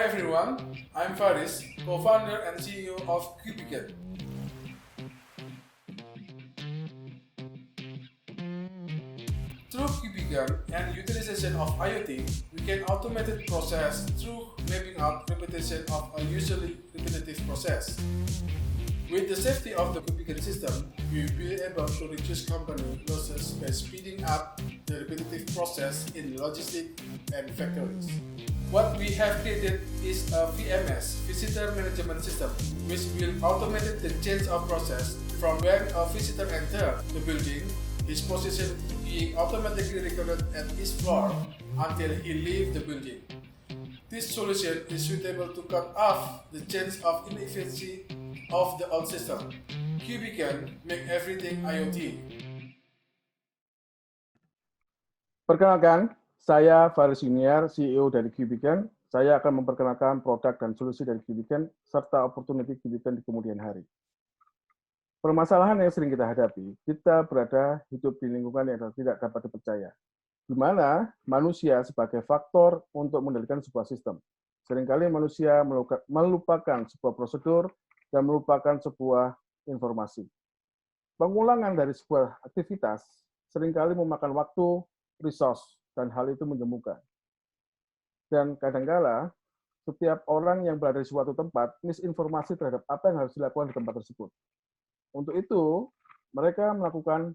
everyone, I'm Faris, co-founder and CEO of Cubican. Through Cubican and utilization of IoT, we can automate process through mapping out repetition of a usually repetitive process. With the safety of the Cubican system, we will be able to reduce company losses by speeding up the repetitive process in logistics and factories. What we have created is a VMS, Visitor Management System, which will automate the change of process from when a visitor enters the building, his position being automatically recorded at each floor until he leaves the building. This solution is suitable to cut off the chance of inefficiency of the old system. Cubican make everything IoT. Perkenalkan, saya Faris Junior, CEO dari Cubican. Saya akan memperkenalkan produk dan solusi dari Cubican, serta opportunity Cubican di kemudian hari. Permasalahan yang sering kita hadapi, kita berada hidup di lingkungan yang tidak dapat dipercaya, di mana manusia sebagai faktor untuk mengendalikan sebuah sistem. Seringkali manusia melupakan sebuah prosedur dan melupakan sebuah informasi. Pengulangan dari sebuah aktivitas seringkali memakan waktu, resource, dan hal itu menjemukan. Dan kadangkala, setiap orang yang berada di suatu tempat misinformasi terhadap apa yang harus dilakukan di tempat tersebut. Untuk itu, mereka melakukan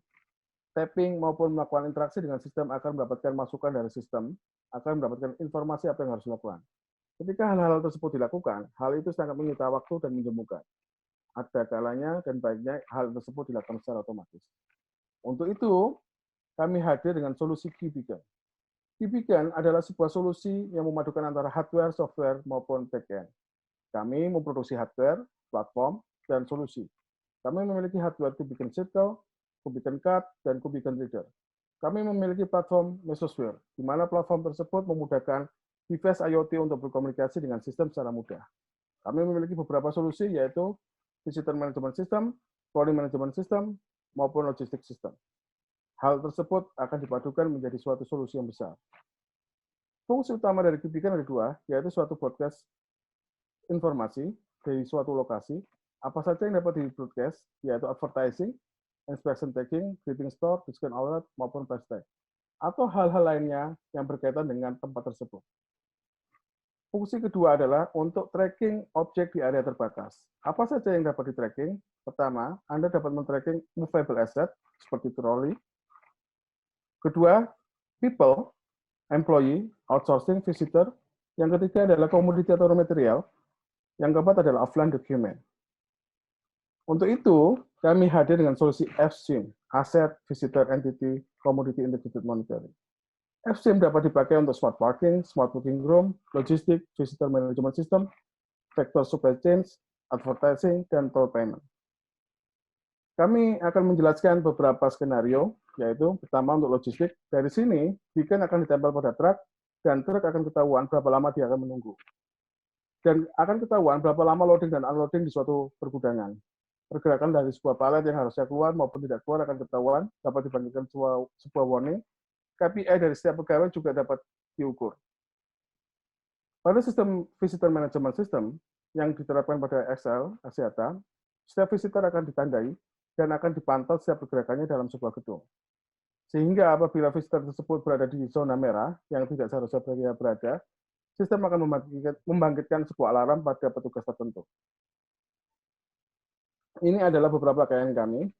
tapping maupun melakukan interaksi dengan sistem akan mendapatkan masukan dari sistem, akan mendapatkan informasi apa yang harus dilakukan. Ketika hal-hal tersebut dilakukan, hal itu sangat menyita waktu dan menjemukan. Ada kalanya dan baiknya hal tersebut dilakukan secara otomatis. Untuk itu, kami hadir dengan solusi Cubican. Cubican adalah sebuah solusi yang memadukan antara hardware, software, maupun back-end. Kami memproduksi hardware, platform, dan solusi. Kami memiliki hardware Cubican Circle, Cubican Card, dan Cubican Reader. Kami memiliki platform Mesosphere, di mana platform tersebut memudahkan device IoT untuk berkomunikasi dengan sistem secara mudah. Kami memiliki beberapa solusi, yaitu Visitor Management System, Trolley Management System, maupun Logistic System. Hal tersebut akan dipadukan menjadi suatu solusi yang besar. Fungsi utama dari Cubican ada dua, yaitu suatu broadcast informasi dari suatu lokasi, apa saja yang dapat di-broadcast, yaitu advertising, inspection tagging, greeting store, discount alert, maupun price tag, atau hal-hal lainnya yang berkaitan dengan tempat tersebut. Fungsi kedua adalah untuk tracking objek di area terbatas. Apa saja yang dapat di-tracking? Pertama, Anda dapat men-tracking movable asset, seperti trolley. Kedua, people, employee, outsourcing, visitor. Yang ketiga adalah commodity atau raw material. Yang keempat adalah offline document. Untuk itu, kami hadir dengan solusi FSIM, Asset, Visitor, Entity, Commodity Integrated Monitoring. FSIM dapat dipakai untuk smart parking, smart booking room, logistik, visitor management system, vector supply chains, advertising, dan toll payment. Kami akan menjelaskan beberapa skenario, yaitu pertama untuk logistik. Dari sini, beacon akan ditempel pada truk, dan truk akan ketahuan berapa lama dia akan menunggu. Dan akan ketahuan berapa lama loading dan unloading di suatu pergudangan. Pergerakan dari sebuah palet yang harusnya keluar maupun tidak keluar akan ketahuan, dapat dibandingkan sebuah warning. KPI dari setiap pegawai juga dapat diukur. Pada sistem Visitor Management System yang diterapkan pada Excel, Axiata, setiap visitor akan ditandai dan akan dipantau setiap pergerakannya dalam sebuah gedung. Sehingga apabila visitor tersebut berada di zona merah, yang tidak seharusnya dia berada, sistem akan membangkitkan sebuah alarm pada petugas tertentu. Ini adalah beberapa pakaian kami.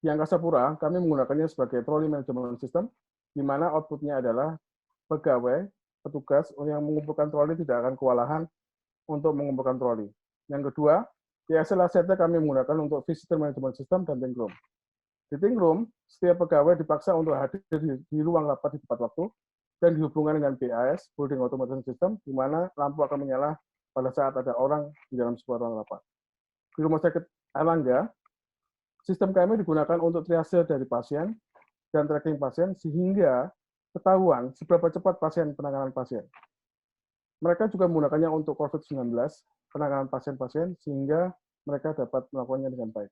Di Angkasa Pura, kami menggunakannya sebagai trolley management system, di mana output-nya adalah pegawai, petugas yang mengumpulkan troli tidak akan kewalahan untuk mengumpulkan troli. Yang kedua, di Excel Axiata kami menggunakan untuk visitor management system dan think room. Di think room, setiap pegawai dipaksa untuk hadir di ruang rapat di tepat waktu dan dihubungkan dengan BAS, Building Automation System, di mana lampu akan menyala pada saat ada orang di dalam sebuah ruang rapat. Di Rumah Sakit Airlangga, sistem kami digunakan untuk triase dari pasien dan tracking pasien sehingga ketahuan seberapa cepat penanganan pasien. Mereka juga menggunakannya untuk COVID-19, penanganan pasien-pasien, sehingga mereka dapat melakukannya dengan baik.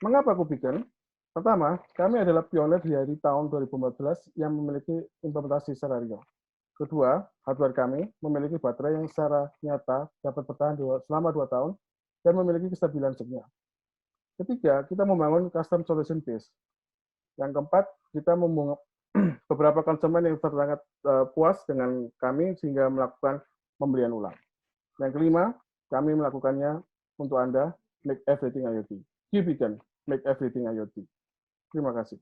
Mengapa Cubican? Pertama, kami adalah pionir dari tahun 2014 yang memiliki implementasi secara real. Kedua, hardware kami memiliki baterai yang secara nyata dapat bertahan selama 2 tahun dan memiliki kestabilan sinyal. Ketiga, kita membangun custom solution base. Yang keempat, kita membangun beberapa konsumen yang sangat puas dengan kami sehingga melakukan pembelian ulang. Yang kelima, kami melakukannya untuk Anda, Make Everything IoT. QBeacon, Make Everything IoT. Terima kasih.